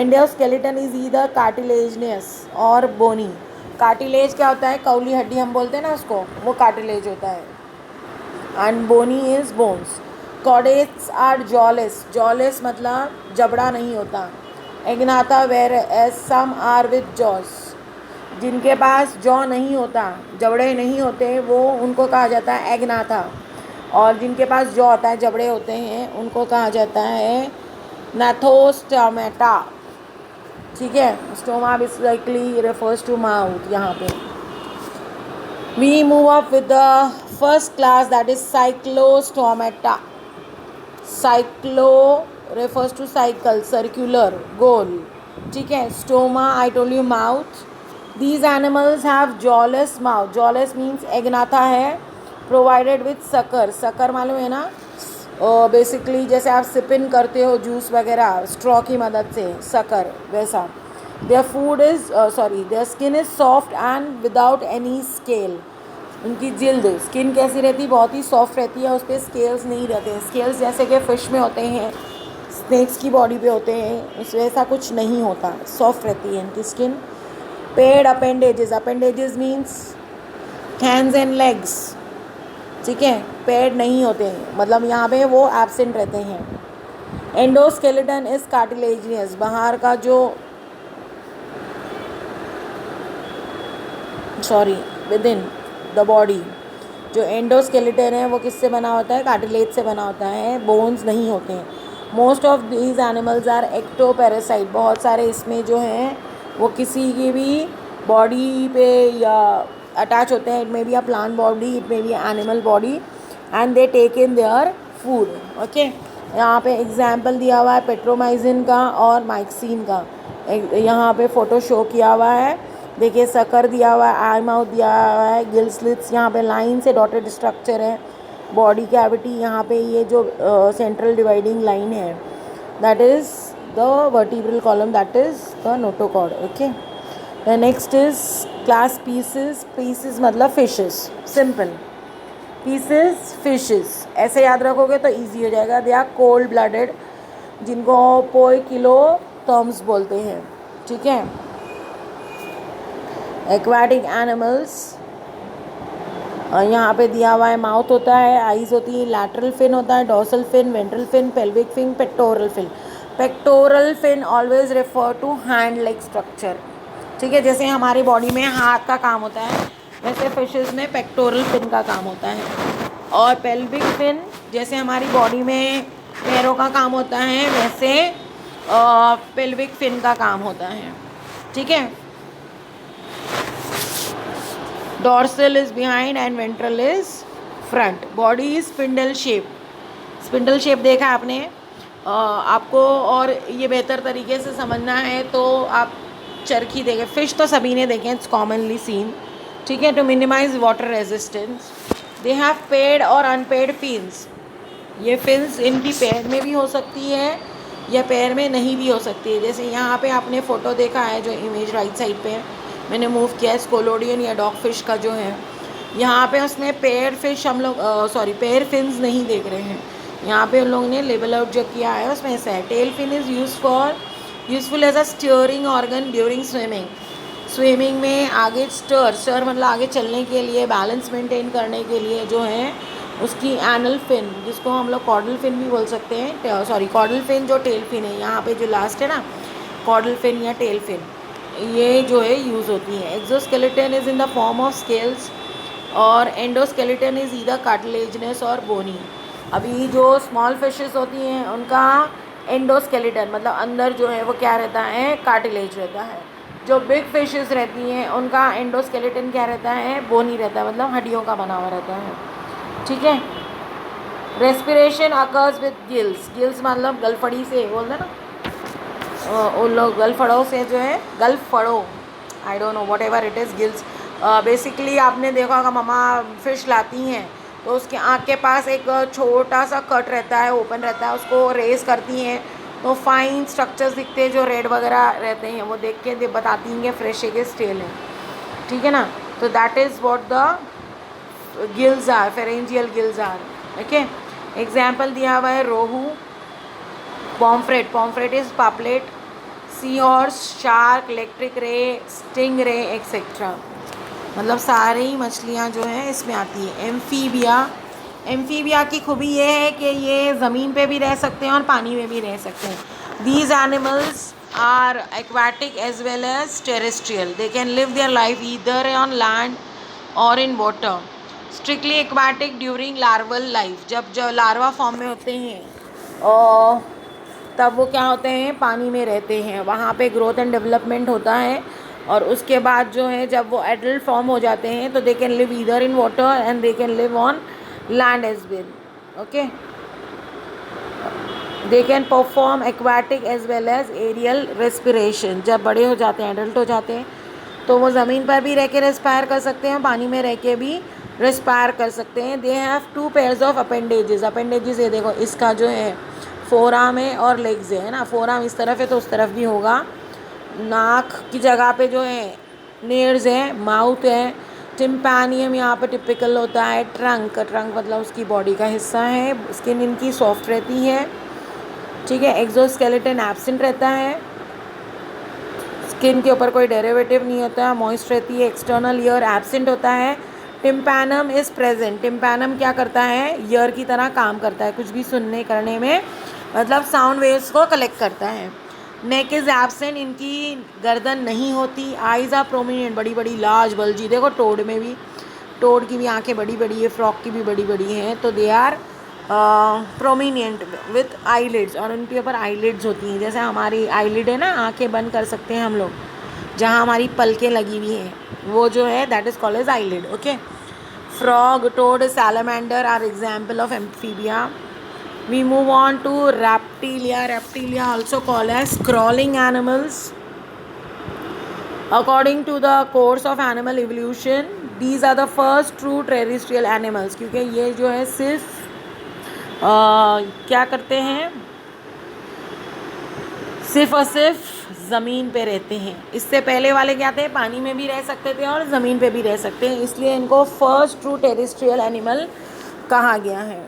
S1: endoskeleton is either cartilaginous or bony. Cartilage क्या होता है, कौली हड्डी हम बोलते हैं ना उसको, वो कार्टिलेज होता है. And bony is bones. Chordates are jawless. Jawless मतलब जबड़ा नहीं होता. Agnatha whereas some are with jaws. जिनके पास जॉ नहीं होता, जबड़े नहीं होते, वो उनको कहा जाता है एग्नाथा. और जिनके पास जॉ होता है, जबड़े होते हैं, उनको कहा जाता है नाथोस्टोमेटा. ठीक है, stoma basically refers to mouth यहाँ पे. We move up with the first class, that is Cyclostomata. Cyclo refers to cycle, circular, गोल. ठीक है, stoma I told you mouth. These animals have jawless mouth. Jawless means Agnatha है, provided with sucker. sucker मालूम है ना, basically जैसे आप सिपिन करते हो जूस वगैरह स्ट्रॉ की मदद से, sucker वैसा. Their food is their skin is soft and without any scale. उनकी जिल्द स्किन कैसी रहती है, बहुत ही सॉफ्ट रहती है, उस पर स्केल्स नहीं रहते हैं. स्केल्स जैसे कि फ़िश में होते हैं, स्नेक्स की बॉडी पे होते हैं, उसमें ऐसा कुछ नहीं होता, सॉफ्ट रहती है इनकी skin. Paid appendages. Appendages means hands and legs. ठीक है, पेड नहीं होते हैं, मतलब यहाँ पे वो एब्सेंट रहते हैं. Endoskeleton is cartilaginous. बाहर का जो विद इन द बॉडी जो एंडोस्केलेटन है वो किससे बना होता है, कार्टिलेज से बना होता है, बोन्स नहीं होते हैं. Most of these animals are ectoparasite. बहुत सारे इसमें जो हैं वो किसी की भी बॉडी पे या अटैच होते हैं. It may be a plant body, it may be animal body, and they take in their food. Okay, यहाँ पे एग्जाम्पल दिया हुआ है पेट्रोमाइजिन का और माइक्सिन का. यहाँ पे फोटो शो किया हुआ है, देखिए सकर दिया हुआ है, आई माउथ दिया हुआ है, गिल स्लिट्स यहाँ पे लाइन से डॉटेड स्ट्रक्चर है, बॉडी कैविटी यहाँ पे ये जो सेंट्रल डिवाइडिंग लाइन है that is the vertebral column, that is the notochord. Okay, the next is class pieces. Pieces मतलब फिशेस, सिंपल. पीसेस फिशेस ऐसे याद रखोगे तो ईजी हो जाएगा. दे आर कोल्ड ब्लडेड, जिनको पोई किलो टर्म्स बोलते हैं. ठीक है, एक्वाटिक एनिमल्स यहाँ पे दिया हुआ है. माउथ होता है, आईज होती है, लैटरल फिन होता है, dorsal fin, ventral fin, pelvic fin, pectoral fin. Pectoral fin always refer to hand like structure. ठीक है, जैसे हमारी बॉडी में हाथ का काम होता है वैसे फिशेस में पेक्टोरल फिन का काम होता है. और पेल्विक फिन जैसे हमारी बॉडी में पैरों का काम होता है वैसे पेल्विक फिन का काम होता है. ठीक है, dorsal is behind and ventral is front. Body is spindle shape. Spindle shape देखा आपने, आपको और ये बेहतर तरीके से समझना है तो आप चरखी देखें. फिश तो सभी ने देखे, इट्स कॉमनली सीन. ठीक है, to minimise water resistance they have paired और अनपेड फिन्स. ये फिन्स इनकी पैर में भी हो सकती है या पैर में नहीं भी हो सकती है. जैसे यहाँ पे आपने फ़ोटो देखा है जो इमेज राइट साइड पे मैंने मूव किया है, स्कोलोडियन या डॉग फिश का जो है, यहाँ पे उसमें पेयर फिश हम लोग पेयर फिन्स नहीं देख रहे हैं. यहाँ पे उन लोगों ने लेबल आउट जो किया है उसमें ऐसा है. Tail fin is useful as a steering organ during swimming. Swimming में आगे स्टर मतलब आगे चलने के लिए, बैलेंस मेंटेन करने के लिए जो है उसकी एनल फिन, जिसको हम लोग कॉर्डल फिन भी बोल सकते हैं. कॉर्डल फिन जो टेल फिन है, यहाँ पे जो लास्ट है ना कॉर्डल फिन या टेल फिन, ये जो है यूज़ होती है. Exoskeleton is in the form of scales और एंडोस्केलेटन इज़ ईदर कार्टिलेजिनस और बोनी. अभी जो स्मॉल फिशेस होती हैं उनका एंडोस्केलेटन मतलब अंदर जो है वो क्या रहता है, कार्टिलेज रहता है. जो बिग फिशेस रहती हैं उनका एंडोस्केलेटन क्या रहता है, बोनी रहता है, मतलब हड्डियों का बना हुआ रहता है. ठीक है, respiration occurs with gills. Gills मतलब गलफड़ी से बोलते हैं ना, उन लोग गलफड़ों से जो है, गलफड़ों, I don't know what ever it is, gills. Basically आपने देखा होगा मम्मा फ़िश लाती हैं तो उसके आँख के पास एक छोटा सा कट रहता है, ओपन रहता है, उसको रेस करती हैं तो फाइन स्ट्रक्चर्स दिखते हैं जो रेड वगैरह रहते हैं, वो देख के बताती हैं कि फ्रेश के स्टेल है. ठीक है ना, तो that is what the gills are, pharyngeal gills are. Okay, example दिया हुआ है rohu, pomfret. Pomfret is paplet, sea horse, shark, electric ray, sting ray etcetera. मतलब सारी मछलियाँ जो हैं इसमें आती है. एम्फीबिया. एम्फीबिया की खूबी ये है कि ये ज़मीन पे भी रह सकते हैं और पानी में भी रह सकते हैं. These animals are aquatic as well as terrestrial. They can live their life either on land और in water. Strictly aquatic during larval life, जब लार्वा फॉर्म में होते हैं. और तब वो क्या होते हैं, पानी में रहते हैं, वहाँ पे ग्रोथ एंड डेवलपमेंट होता है। और उसके बाद जो है जब वो एडल्ट फॉर्म हो जाते हैं तो they can live either in water and they can live on land as well. Okay, they can perform aquatic as well as aerial respiration. जब बड़े हो जाते हैं, एडल्ट हो जाते हैं, तो वो ज़मीन पर भी रह के रेस्पायर कर सकते हैं, पानी में रह के भी रेस्पायर कर सकते हैं। They have 2 pairs of appendages. Appendages ये देखो, इसका जो है फोर आर्म है और लेग्स है ना। फोर आर्म इस तरफ है तो उस तरफ भी होगा। नाक की जगह पे जो है नेर्स है, माउथ है, टिम्पैनियम यहाँ पे टिपिकल होता है, ट्रंक मतलब उसकी बॉडी का हिस्सा है, स्किन इनकी सॉफ्ट रहती है, ठीक है। एक्सोस्केलेटन एब्सेंट रहता है, स्किन के ऊपर कोई डेरिवेटिव नहीं होता है, मॉइस्ट रहती है। एक्सटर्नल ईयर एब्सेंट होता है। Tympanum is present. टिम्पैनम क्या करता है, ईयर की तरह काम करता है, कुछ भी सुनने करने में, मतलब साउंड वेव्स को कलेक्ट करता है। नेक इज़ एब्सेंट, इनकी गर्दन नहीं होती। आइज़ आर प्रोमिनेंट, बड़ी बड़ी लार्ज बल्जी। देखो टोड में भी, टोड की भी आंखें बड़ी बड़ी है, फ्रॉक की भी बड़ी बड़ी हैं, तो they are prominent with eyelids, और उनके ऊपर आईलिड्स होती हैं। जैसे हमारी आईलिड है ना, आंखें बंद कर सकते हैं हम लोग, जहाँ हमारी पलकें लगी हुई हैं, वो जो है that is called as eyelid. Okay, frog, toad, salamander are example of amphibia. We move on to reptilia. Reptilia also called as crawling animals. According to the course of animal evolution, these are the first true terrestrial animals. क्योंकि ये जो है सिर्फ क्या करते हैं, सिर्फ और सिर्फ ज़मीन पे रहते हैं। इससे पहले वाले क्या थे, पानी में भी रह सकते थे और ज़मीन पे भी रह सकते हैं, इसलिए इनको फर्स्ट ट्रू टेरेस्ट्रियल एनिमल कहा गया है।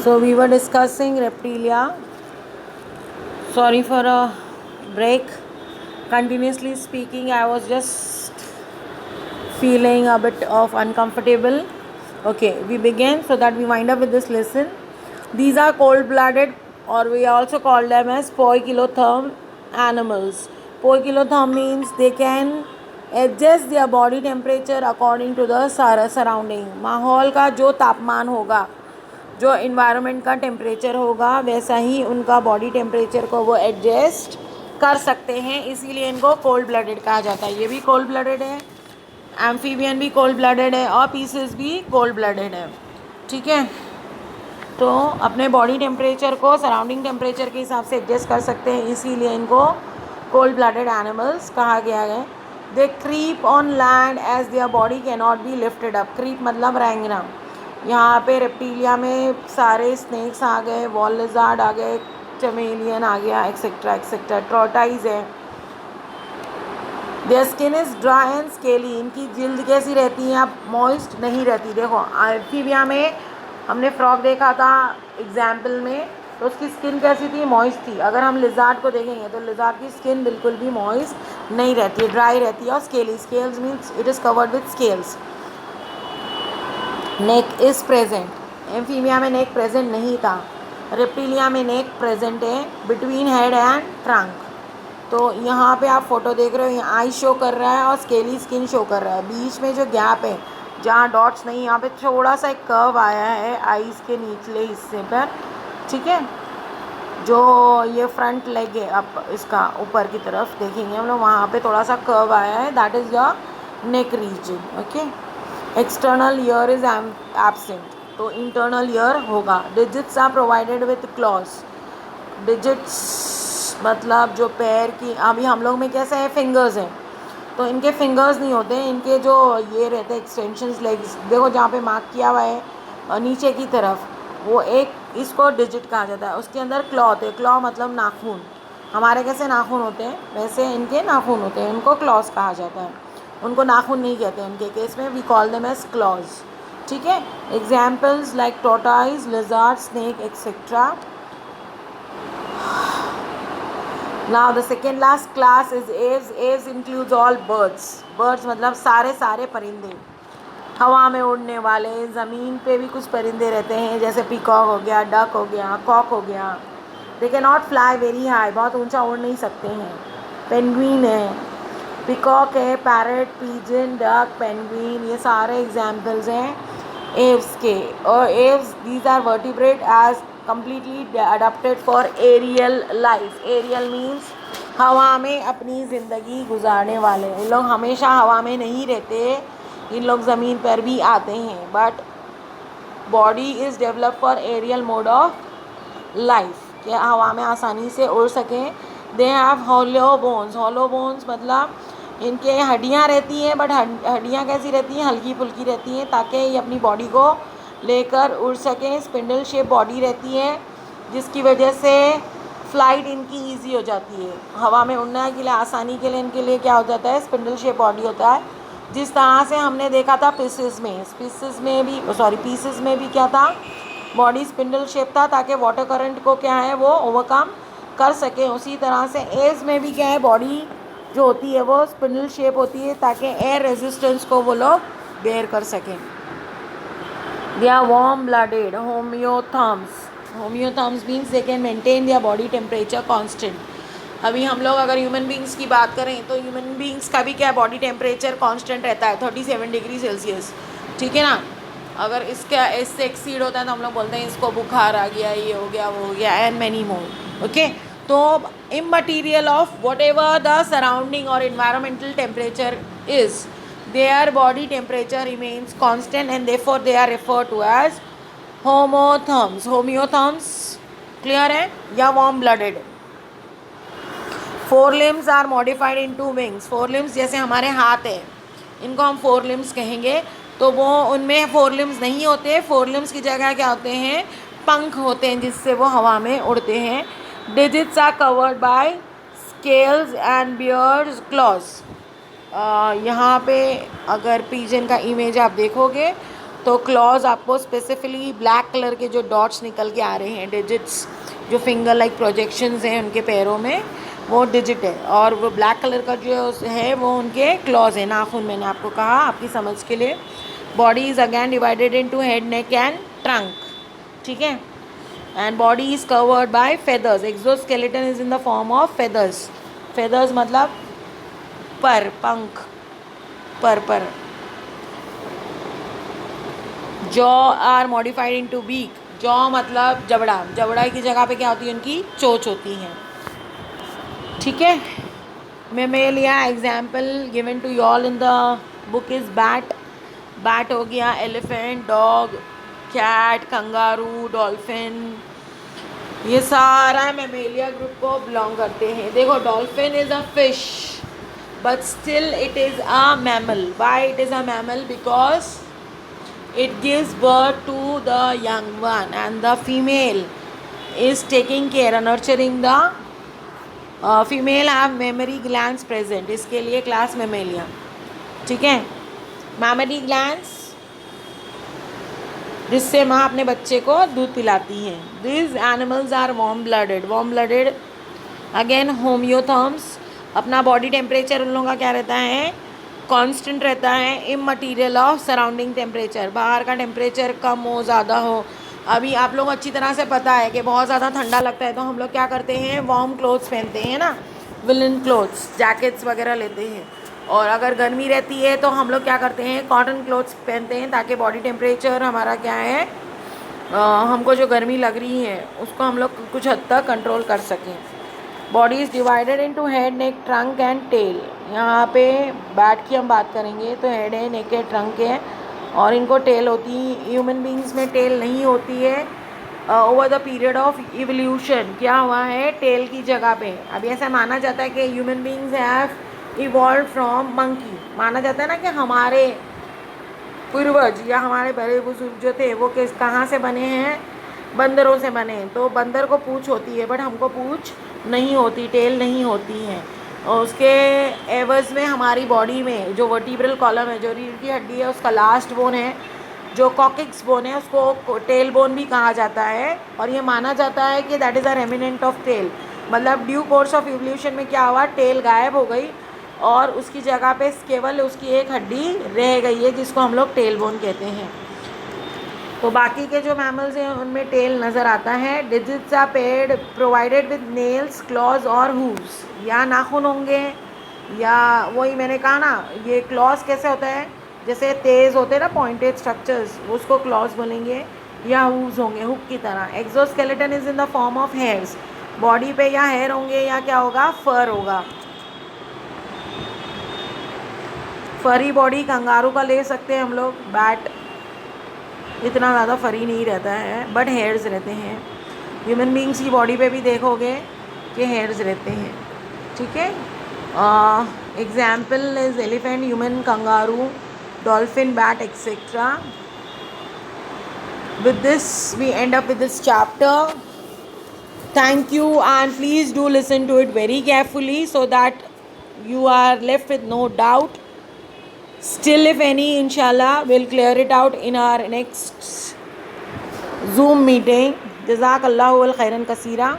S1: So we were discussing reptilia. Sorry for a break. Continuously speaking, I was just feeling a bit of uncomfortable. Okay, we begin so that we wind up with this lesson. These are cold-blooded, or we also call them as poikilotherm animals. Poikilotherm means they can adjust their body temperature according to the surrounding. माहौल का जो तापमान होगा, जो environment का temperature होगा, वैसा ही उनका बॉडी टेम्परेचर को वो एडजस्ट कर सकते हैं, इसीलिए इनको कोल्ड ब्लडेड कहा जाता है। ये भी कोल्ड ब्लडेड है, एम्फीबियन भी कोल्ड ब्लडेड है और पीसेस भी कोल्ड ब्लडेड है, ठीक है। तो अपने बॉडी टेम्परेचर को सराउंडिंग टेम्परेचर के हिसाब से एडजस्ट कर सकते हैं, इसीलिए इनको कोल्ड ब्लडेड एनिमल्स कहा गया है। They creep on land as their body can not be lifted up. Creep मतलब रेंगना। यहाँ पे रेप्टिलिया में सारे स्नेक्स आ गए, वॉल लिज़ार्ड आ गए, चमेलियन आ गया, एक्सेट्रा एक्सेट्रा। ट्रोटाइज है। Their skin is dry and scaly. इनकी जिल्द कैसी रहती है, अब मॉइस्ट नहीं रहती। देखो एम्फीबिया में हमने फ्रॉग देखा था एग्जाम्पल में, तो उसकी स्किन कैसी थी, मॉइस्ट थी। अगर हम लिज़ार्ड को देखेंगे तो लिज़ार्ड की स्किन बिल्कुल भी मॉइस्ट नहीं रहती है, ड्राई रहती है और scaly. Scales means it is covered with scales. Neck is present. Amphibia में नेक प्रेजेंट नहीं था, रेप्टिलिया में नेक प्रेजेंट है बिटवीन हेड एंड ट्रंक। तो यहाँ पे आप फोटो देख रहे हो, यहाँ आई शो कर रहा है और स्केली स्किन शो कर रहा है। बीच में जो गैप है जहाँ डॉट्स नहीं, यहाँ पे थोड़ा सा एक कर्व आया है आईज के निचले हिस्से पर, ठीक है। जो ये फ्रंट लेग है, अब इसका ऊपर की तरफ देखेंगे हम लोग, वहाँ पे थोड़ा सा कर्व आया है, that is the neck region. Okay. External ear is absent, तो इंटरनल ईयर होगा. Digits are provided with claws. Digits मतलब जो पैर की, अभी हम लोग में कैसे है, फिंगर्स हैं, तो इनके फिंगर्स नहीं होते, इनके जो ये रहते हैं एक्सटेंशंस, लेग्स, देखो जहाँ पे मार्क किया हुआ है और नीचे की तरफ, वो एक, इसको डिजिट कहा जाता है. उसके अंदर क्लॉ होते हैं. क्लॉ मतलब नाखून. हमारे कैसे नाखून होते हैं वैसे इनके नाखून होते हैं, उनको क्लॉज कहा जाता है. उनको नाखून नहीं कहते हैं उनके केस में, we call them as claws. ठीक है. Examples like tortoise, lizard, snake etcetera. Now the second last class is aves. Aves includes all birds. Birds मतलब सारे परिंदे, हवा में उड़ने वाले. ज़मीन पे भी कुछ परिंदे रहते हैं, जैसे पीकॉक हो गया, डक हो गया, कॉक हो गया. They can not fly very high, बहुत ऊंचा उड़ नहीं सकते हैं. पेंगुइन है, पीकॉक है, पैरट, पीजन, डक, पेंगुइन, ये सारे एग्जाम्पल्स हैं एव्स के. और Aves, these are vertebrate as completely adapted for aerial life. Aerial means हवा में अपनी ज़िंदगी गुजारने वाले. इन लोग हमेशा हवा में नहीं रहते, इन लोग ज़मीन पर भी आते हैं, but body is develop for aerial mode of life, कि हवा में आसानी से उड़ सकें. They have hollow bones. Hollow bones मतलब इनके हड्डियाँ रहती हैं, बट हड्डियाँ कैसी रहती हैं, हल्की फुल्की रहती हैं, ताकि ये अपनी बॉडी को लेकर उड़ सकें. स्पिंडल शेप बॉडी रहती है, जिसकी वजह से फ़्लाइट इनकी इजी हो जाती है. हवा में उड़ने के लिए आसानी के लिए इनके लिए क्या हो जाता है, स्पिंडल शेप बॉडी होता है. जिस तरह से हमने देखा था पीसेस में भी क्या था, बॉडी स्पिंडल शेप था, ताकि वाटर करंट को क्या है वो ओवरकम कर सकें. उसी तरह से एव्स में भी क्या है, बॉडी जो होती है वो स्पिंडल शेप होती है, ताकि एयर रेजिस्टेंस को वो लोग बेयर कर सकें. They are warm-blooded. Homeotherms means they can maintain their body temperature constant. अभी हम लोग अगर ह्यूमन बींग्स की बात करें तो ह्यूमन बींग्स का भी क्या बॉडी टेम्परेचर कांस्टेंट रहता है 37 डिग्री सेल्सियस. ठीक है ना. अगर इससे एक्सीड होता है तो हम लोग बोलते हैं इसको बुखार आ गया, ये हो गया, वो हो गया, एंड मैनी मोर. ओके. तो immaterial of whatever the surrounding और environmental temperature is, their body temperature remains constant and therefore they are referred to as homotherms. Homeotherms clear है, या warm blooded. Fore limbs are modified into wings. Fore limbs जैसे हमारे हाथ है, इनको हम four limbs कहेंगे, तो वो उनमें फोर लिम्स नहीं होते. फोर लिम्स की जगह क्या होते हैं, पंख होते हैं, जिससे वो हवा में उड़ते हैं. Digits are covered by scales and bears, claws. यहाँ पे अगर पीजन का इमेज आप देखोगे तो क्लॉज आपको स्पेसिफिकली ब्लैक कलर के जो डॉट्स निकल के आ रहे हैं, डिजिट्स, जो फिंगर लाइक प्रोजेक्शंस हैं उनके पैरों में, वो डिजिट है. और वो ब्लैक कलर का जो है वो उनके क्लॉज है, नाखून. मैंने आपको कहा आपकी समझ के लिए. Body is again divided into head, neck and trunk. ठीक है. And body is covered by feathers. Exoskeleton is in the form of feathers. Feathers मतलब पर, पंख, पर. Jaw are modified into beak. Jaw मतलब जबड़ा. जबड़ा की जगह पे क्या होती है, उनकी चोंच होती हैं. ठीक है. Mammalia example given to you all in the book is bat. Bat हो गया, elephant, dog, cat, kangaroo, dolphin, ये सारा मेमेलिया ग्रुप को बिलोंग करते हैं. देखो, dolphin is a fish, but still it is a mammal. Why it is a mammal? Because it gives birth to the young one and the female is taking care and nurturing the female have mammary glands present. इसके लिए class Mammalia. ठीक है. mammary glands जिससे माँ अपने बच्चे को दूध पिलाती है. These animals are warm blooded. Warm blooded again homeotherms. अपना बॉडी टेम्परेचर उन लोगों का क्या रहता है, कांस्टेंट रहता है. Immaterial of surrounding temperature. बाहर का टेम्परेचर कम हो, ज़्यादा हो. अभी आप लोग अच्छी तरह से पता है कि बहुत ज़्यादा ठंडा लगता है तो हम लोग क्या करते हैं, वार्म क्लोथ्स पहनते हैं ना, विलन क्लोथ्स, जैकेट्स वगैरह लेते हैं. और अगर गर्मी रहती है तो हम लोग क्या करते हैं, कॉटन क्लोथ्स पहनते हैं, ताकि बॉडी टेम्परेचर हमारा क्या है, हमको जो गर्मी लग रही है उसको हम लोग कुछ हद तक कंट्रोल कर सकें. Body is divided into head, neck, trunk and tail. यहाँ पे बैट की हम बात करेंगे तो हेड है, नेक है, ट्रंक है और इनको टेल होती है। ह्यूमन बींग्स में टेल नहीं होती है। Over the period of evolution क्या हुआ है, टेल की जगह पे अभी ऐसा माना जाता है कि human beings have evolve from monkey. माना जाता है ना कि हमारे पूर्वज या हमारे बड़े बुजुर्ग जो थे वो किस कहाँ से बने हैं, बंदरों से बने हैं। तो बंदर को पूँछ होती है बट हमको पूँछ नहीं होती, टेल नहीं होती है। और उसके एवज में हमारी बॉडी में जो वर्टिब्रल कॉलम है, जो रीढ़ की हड्डी है, उसका लास्ट बोन है जो कॉकिक्स बोन है, उसको टेल बोन भी कहा जाता है। और ये माना जाता है कि that is a remnant of tail. मतलब ड्यू कोर्स ऑफ इवोल्यूशन में क्या हुआ, टेल गायब हो गई और उसकी जगह पे केवल उसकी एक हड्डी रह गई है जिसको हम लोग टेल बोन कहते हैं। तो बाकी के जो मैमल्स हैं उनमें टेल नज़र आता है। Digits are paired provided with nails, claws और हूव्स। या नाखून होंगे या वही मैंने कहा ना, ये क्लॉज कैसे होता है, जैसे तेज़ होते हैं ना पॉइंटेड स्ट्रक्चर्स, उसको क्लॉज बोलेंगे। या हूव्स होंगे हुक की तरह। Exoskeleton is in the form of hairs. Body पे या हेयर होंगे या क्या होगा, फर होगा। फरी बॉडी कंगारू का ले सकते हैं हम लोग। बैट इतना ज़्यादा फरी नहीं रहता है बट हेयर्स रहते हैं। ह्यूमन बींग्स की बॉडी पे भी देखोगे कि हेयर्स रहते हैं, ठीक है। Example is elephant, human, kangaroo, dolphin, bat etcetera. With this we end up with this chapter. Thank you and please do listen to it very carefully so that you are left with no doubt. Still if any, inshallah we'll clear it out in our next Zoom meeting. Jazakallahu al khairan kaseera.